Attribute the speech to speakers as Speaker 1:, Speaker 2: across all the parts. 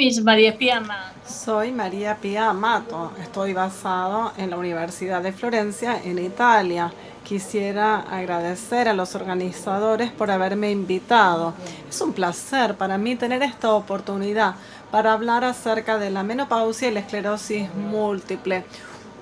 Speaker 1: is María Pía Mato.
Speaker 2: Soy María Pía Amato. Estoy basado en la Universidad de Florencia, en Italia. Quisiera agradecer a los organizadores por haberme invitado. Es un placer para mí tener esta oportunidad para hablar acerca de la menopausia y la esclerosis múltiple,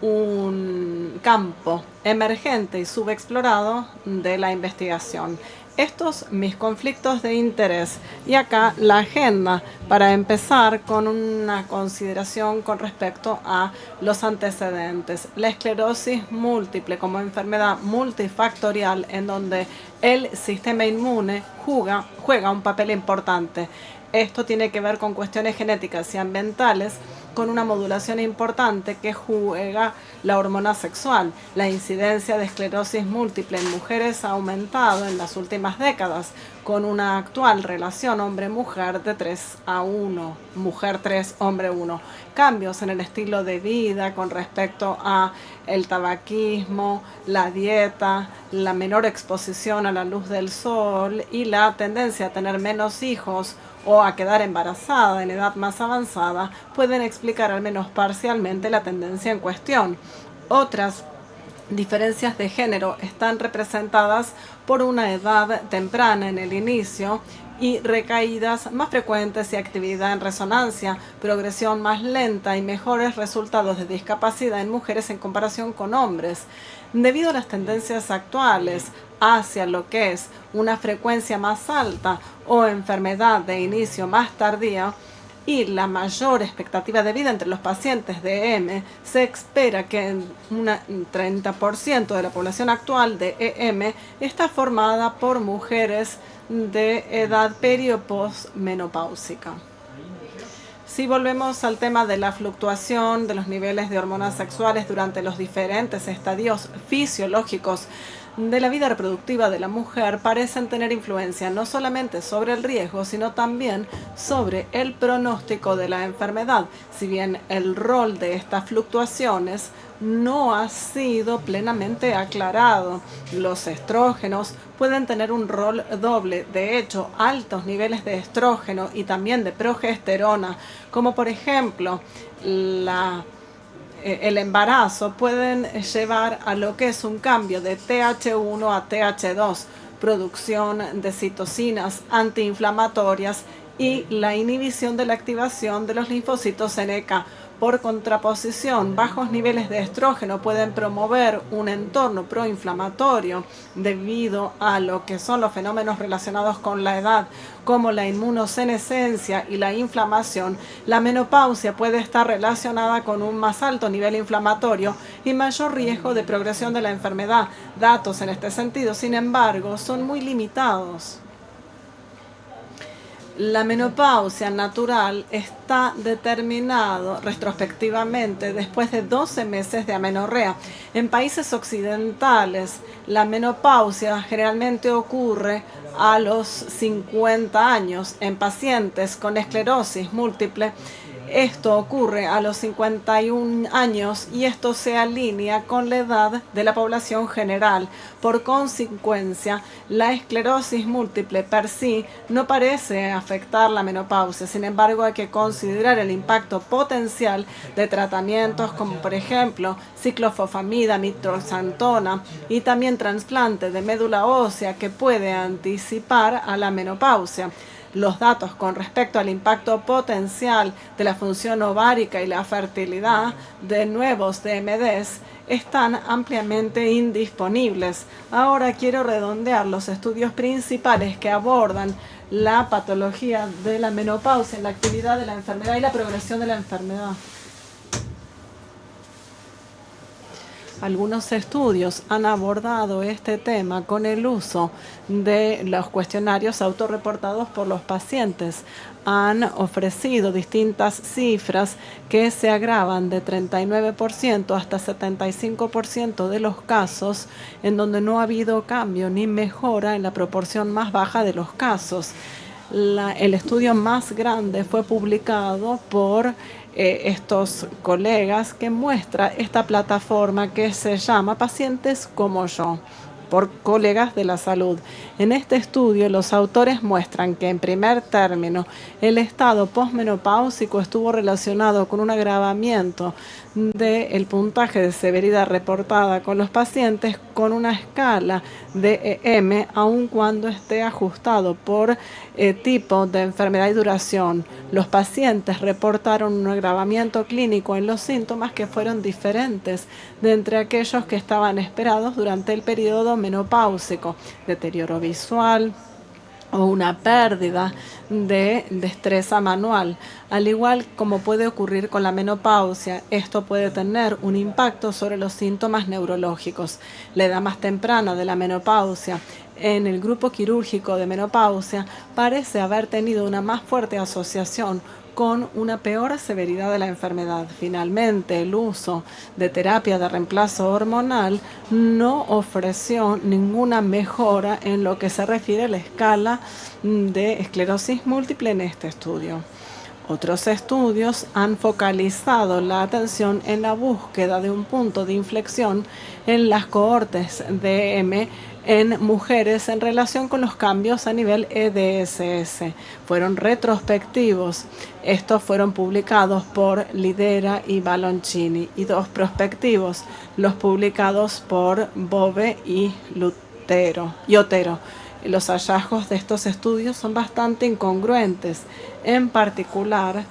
Speaker 2: un campo emergente y subexplorado de la investigación. Estos mis conflictos de interés y acá la agenda para empezar con una consideración con respecto a los antecedentes. La esclerosis múltiple como enfermedad multifactorial en donde el sistema inmune juega un papel importante. Esto tiene que ver con cuestiones genéticas y ambientales, con una modulación importante que juega la hormona sexual. La incidencia de esclerosis múltiple en mujeres ha aumentado en las últimas décadas, con una actual relación hombre-mujer de 3:1, mujer 3, hombre 1. Cambios en el estilo de vida con respecto a el tabaquismo, la dieta, la menor exposición a la luz del sol y la tendencia a tener menos hijos o a quedar embarazada en edad más avanzada pueden explicar al menos parcialmente la tendencia en cuestión. Otras diferencias de género están representadas por una edad temprana en el inicio y recaídas más frecuentes y actividad en resonancia, progresión más lenta y mejores resultados de discapacidad en mujeres en comparación con hombres. Debido a las tendencias actuales hacia lo que es una frecuencia más alta o enfermedad de inicio más tardía, y la mayor expectativa de vida entre los pacientes de EM, se espera que un 30% de la población actual de EM está formada por mujeres de edad perio-postmenopáusica. Si volvemos al tema de la fluctuación de los niveles de hormonas sexuales durante los diferentes estadios fisiológicos de la vida reproductiva de la mujer, parecen tener influencia no solamente sobre el riesgo, sino también sobre el pronóstico de la enfermedad. Si bien el rol de estas fluctuaciones no ha sido plenamente aclarado, los estrógenos pueden tener un rol doble. De hecho, altos niveles de estrógeno y también de progesterona, como por ejemplo el embarazo, pueden llevar a lo que es un cambio de TH1 a TH2, producción de citocinas antiinflamatorias y la inhibición de la activación de los linfocitos NK. Por contraposición, bajos niveles de estrógeno pueden promover un entorno proinflamatorio debido a lo que son los fenómenos relacionados con la edad, como la inmunosenescencia y la inflamación. La menopausia puede estar relacionada con un más alto nivel inflamatorio y mayor riesgo de progresión de la enfermedad. Datos en este sentido, sin embargo, son muy limitados. La menopausia natural está determinado retrospectivamente después de 12 meses de amenorrea. En países occidentales, la menopausia generalmente ocurre a los 50 años. En pacientes con esclerosis múltiple, esto ocurre a los 51 años y esto se alinea con la edad de la población general. Por consecuencia, la esclerosis múltiple per sí no parece afectar la menopausia. Sin embargo, hay que considerar el impacto potencial de tratamientos como por ejemplo ciclofosfamida, mitroxantona y también trasplante de médula ósea que puede anticipar a la menopausia. Los datos con respecto al impacto potencial de la función ovárica y la fertilidad de nuevos DMDs están ampliamente indisponibles. Ahora quiero redondear los estudios principales que abordan la patología de la menopausia, la actividad de la enfermedad y la progresión de la enfermedad. Algunos estudios han abordado este tema con el uso de los cuestionarios autorreportados por los pacientes. Han ofrecido distintas cifras que se agravan de 39% hasta 75% de los casos en donde no ha habido cambio ni mejora en la proporción más baja de los casos. El estudio más grande fue publicado por estos colegas que muestra esta plataforma que se llama Pacientes como yo. por colegas de la salud. En este estudio, los autores muestran que, en primer término, el estado posmenopáusico estuvo relacionado con un agravamiento del puntaje de severidad reportada con los pacientes con una escala de EM, aun cuando esté ajustado por tipo de enfermedad y duración. Los pacientes reportaron un agravamiento clínico en los síntomas que fueron diferentes de entre aquellos que estaban esperados durante el periodo menopáusico: deterioro visual o una pérdida de destreza manual. Al igual como puede ocurrir con la menopausia, esto puede tener un impacto sobre los síntomas neurológicos. La edad más temprana de la menopausia en el grupo quirúrgico de menopausia parece haber tenido una más fuerte asociación con una peor severidad de la enfermedad. Finalmente, el uso de terapia de reemplazo hormonal no ofreció ninguna mejora en lo que se refiere a la escala de esclerosis múltiple en este estudio. Otros estudios han focalizado la atención en la búsqueda de un punto de inflexión en las cohortes de EM en mujeres en relación con los cambios a nivel EDSS. Fueron retrospectivos. Estos fueron publicados por Lidera y Baloncini, y dos prospectivos, los publicados por Bove y Otero. Los hallazgos de estos estudios son bastante incongruentes. En particular,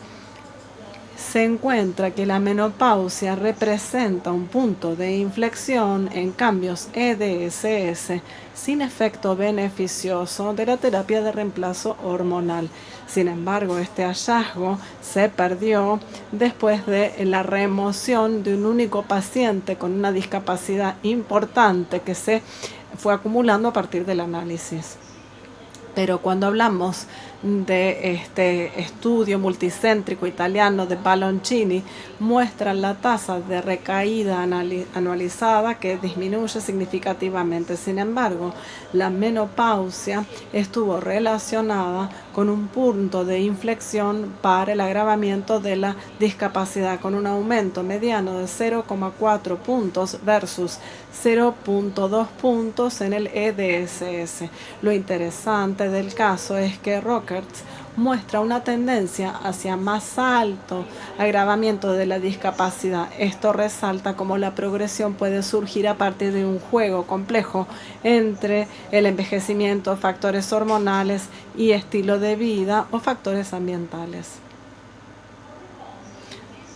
Speaker 2: se encuentra que la menopausia representa un punto de inflexión en cambios EDSS sin efecto beneficioso de la terapia de reemplazo hormonal. Sin embargo, este hallazgo se perdió después de la remoción de un único paciente con una discapacidad importante que se fue acumulando a partir del análisis. Pero cuando hablamos de este estudio multicéntrico italiano de Baloncini, muestran la tasa de recaída anualizada que disminuye significativamente. Sin embargo, la menopausia estuvo relacionada con un punto de inflexión para el agravamiento de la discapacidad, con un aumento mediano de 0,4 puntos versus 0,2 puntos en el EDSS. Lo interesante del caso es que Rockerts muestra una tendencia hacia más alto agravamiento de la discapacidad. Esto resalta cómo la progresión puede surgir a partir de un juego complejo entre el envejecimiento, factores hormonales y estilo de vida o factores ambientales.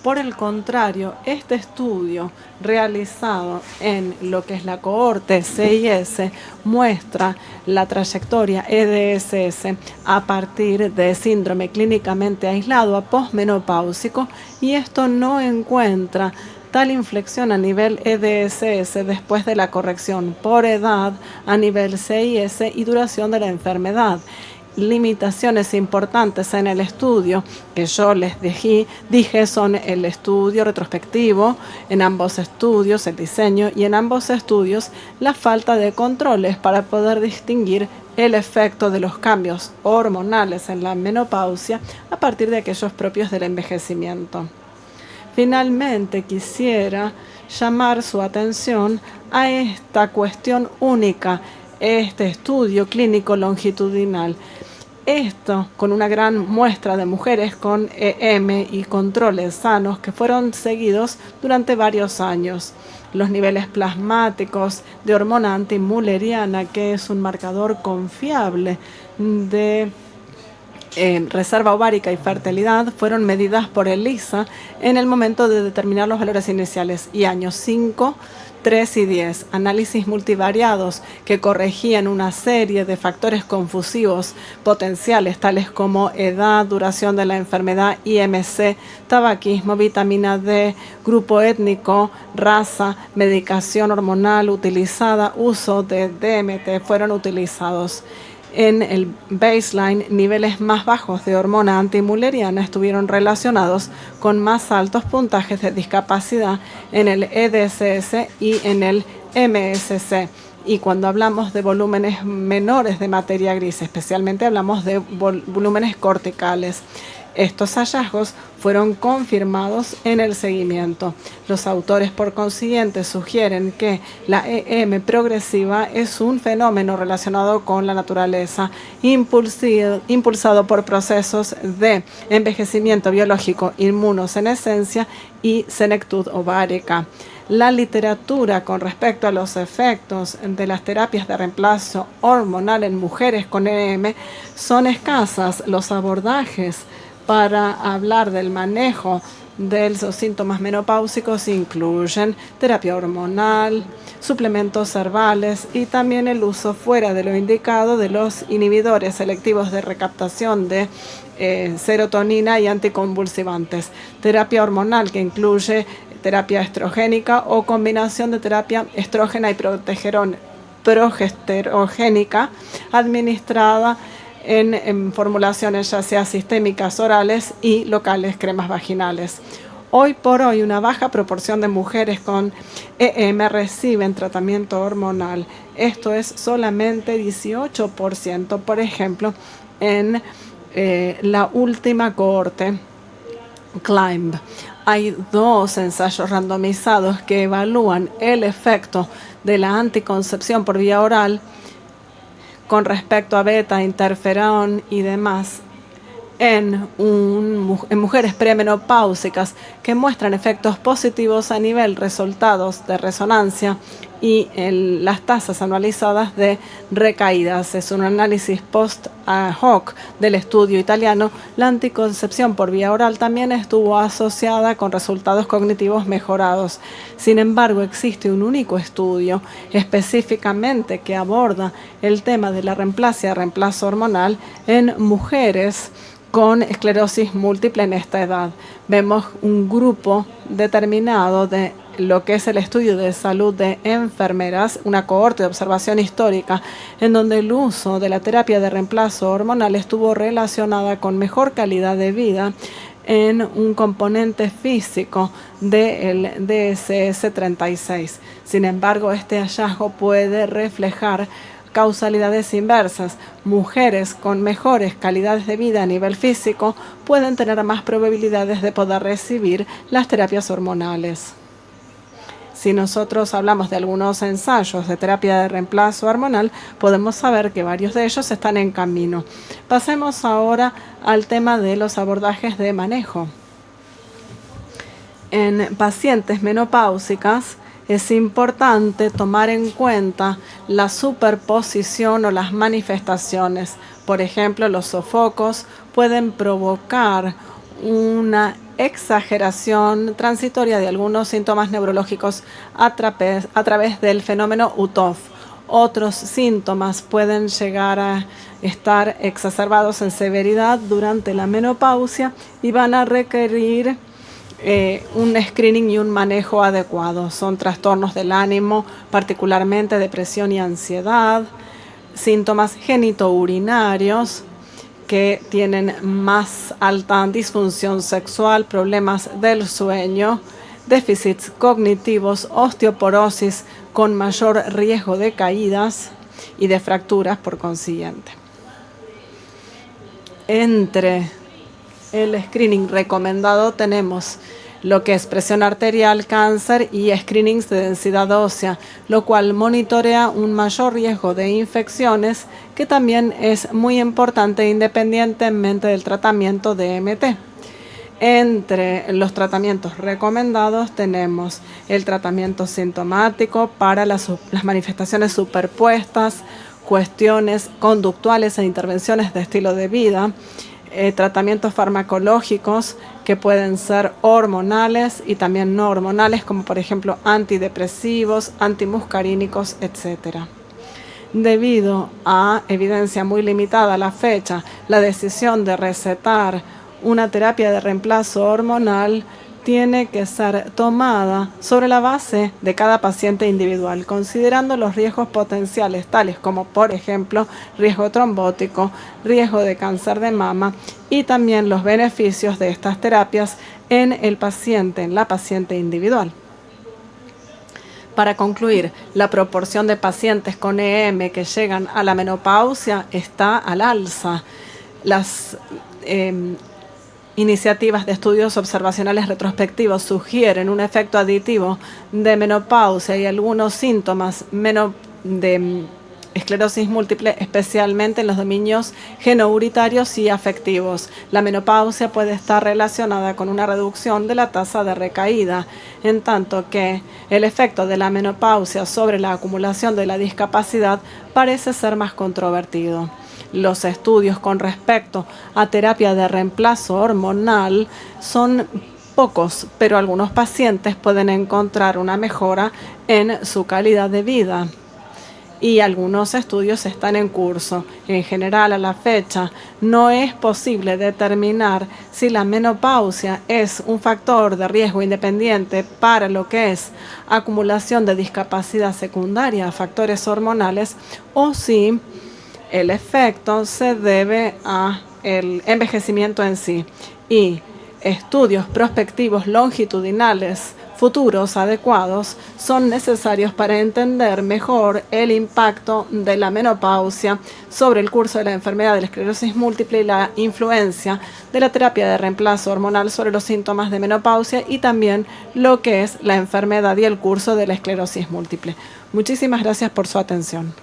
Speaker 2: Por el contrario, este estudio realizado en lo que es la cohorte CIS muestra la trayectoria EDSS a partir de síndrome clínicamente aislado a posmenopáusico, y esto no encuentra tal inflexión a nivel EDSS después de la corrección por edad a nivel CIS y duración de la enfermedad. Limitaciones importantes en el estudio que yo les dije son el estudio retrospectivo, en ambos estudios el diseño, y en ambos estudios la falta de controles para poder distinguir el efecto de los cambios hormonales en la menopausia a partir de aquellos propios del envejecimiento. Finalmente, quisiera llamar su atención a esta cuestión única, este estudio clínico longitudinal. Esto con una gran muestra de mujeres con EM y controles sanos que fueron seguidos durante varios años. Los niveles plasmáticos de hormona antimülleriana, que es un marcador confiable de reserva ovárica y fertilidad, fueron medidas por ELISA en el momento de determinar los valores iniciales, y años 5, 3 y 10. Análisis multivariados que corregían una serie de factores confusivos potenciales, tales como edad, duración de la enfermedad, IMC, tabaquismo, vitamina D, grupo étnico, raza, medicación hormonal utilizada, uso de DMT, fueron utilizados. En el baseline, niveles más bajos de hormona antimülleriana estuvieron relacionados con más altos puntajes de discapacidad en el EDSS y en el MSC. Y cuando hablamos de volúmenes menores de materia gris, especialmente hablamos de volúmenes corticales. Estos hallazgos fueron confirmados en el seguimiento. Los autores, por consiguiente, sugieren que la EM progresiva es un fenómeno relacionado con la naturaleza, impulsado por procesos de envejecimiento biológico, inmunosenescencia y senectud ovárica. La literatura con respecto a los efectos de las terapias de reemplazo hormonal en mujeres con EM son escasas. Los abordajes para hablar del manejo de los síntomas menopáusicos incluyen terapia hormonal, suplementos herbales y también el uso fuera de lo indicado de los inhibidores selectivos de recaptación de serotonina y anticonvulsivantes. Terapia hormonal que incluye terapia estrogénica o combinación de terapia estrógena y progesterogénica administrada en formulaciones ya sea sistémicas, orales y locales, cremas vaginales. Hoy por hoy, una baja proporción de mujeres con EM reciben tratamiento hormonal. Esto es solamente 18%, por ejemplo, en la última cohorte CLIMB. Hay 2 ensayos randomizados que evalúan el efecto de la anticoncepción por vía oral con respecto a beta, interferón y demás en mujeres premenopáusicas que muestran efectos positivos a nivel resultados de resonancia y las tasas anualizadas de recaídas. Es un análisis post hoc del estudio italiano. La anticoncepción por vía oral también estuvo asociada con resultados cognitivos mejorados. Sin embargo, existe un único estudio específicamente que aborda el tema de la reemplazo hormonal en mujeres con esclerosis múltiple en esta edad. Vemos un grupo determinado de lo que es el estudio de salud de enfermeras, una cohorte de observación histórica, en donde el uso de la terapia de reemplazo hormonal estuvo relacionada con mejor calidad de vida en un componente físico del DSS-36. Sin embargo, este hallazgo puede reflejar causalidades inversas. Mujeres con mejores calidades de vida a nivel físico pueden tener más probabilidades de poder recibir las terapias hormonales. Si nosotros hablamos de algunos ensayos de terapia de reemplazo hormonal, podemos saber que varios de ellos están en camino. Pasemos ahora al tema de los abordajes de manejo. En pacientes menopáusicas, es importante tomar en cuenta la superposición o las manifestaciones. Por ejemplo, los sofocos pueden provocar una exageración transitoria de algunos síntomas neurológicos a través del fenómeno UTOF. Otros síntomas pueden llegar a estar exacerbados en severidad durante la menopausia y van a requerir un screening y un manejo adecuado. Son trastornos del ánimo, particularmente depresión y ansiedad, síntomas genitourinarios que tienen más alta disfunción sexual, problemas del sueño, déficits cognitivos, osteoporosis con mayor riesgo de caídas y de fracturas por consiguiente. Entre el screening recomendado tenemos lo que es presión arterial, cáncer y screenings de densidad ósea, lo cual monitorea un mayor riesgo de infecciones que también es muy importante independientemente del tratamiento de MT. Entre los tratamientos recomendados tenemos el tratamiento sintomático para las manifestaciones superpuestas, cuestiones conductuales e intervenciones de estilo de vida, tratamientos farmacológicos que pueden ser hormonales y también no hormonales, como por ejemplo antidepresivos, antimuscarínicos, etc. Debido a evidencia muy limitada a la fecha, la decisión de recetar una terapia de reemplazo hormonal tiene que ser tomada sobre la base de cada paciente individual, considerando los riesgos potenciales, tales como, por ejemplo, riesgo trombótico, riesgo de cáncer de mama y también los beneficios de estas terapias en la paciente individual. Para concluir, la proporción de pacientes con EM que llegan a la menopausia está al alza. Iniciativas de estudios observacionales retrospectivos sugieren un efecto aditivo de menopausia y algunos síntomas de esclerosis múltiple, especialmente en los dominios genouritarios y afectivos. La menopausia puede estar relacionada con una reducción de la tasa de recaída, en tanto que el efecto de la menopausia sobre la acumulación de la discapacidad parece ser más controvertido. Los estudios con respecto a terapia de reemplazo hormonal son pocos, pero algunos pacientes pueden encontrar una mejora en su calidad de vida. Y algunos estudios están en curso. En general, a la fecha, no es posible determinar si la menopausia es un factor de riesgo independiente para lo que es acumulación de discapacidad secundaria a factores hormonales o si el efecto se debe a el envejecimiento en sí. Y estudios prospectivos longitudinales futuros adecuados son necesarios para entender mejor el impacto de la menopausia sobre el curso de la enfermedad de la esclerosis múltiple y la influencia de la terapia de reemplazo hormonal sobre los síntomas de menopausia y también lo que es la enfermedad y el curso de la esclerosis múltiple. Muchísimas gracias por su atención.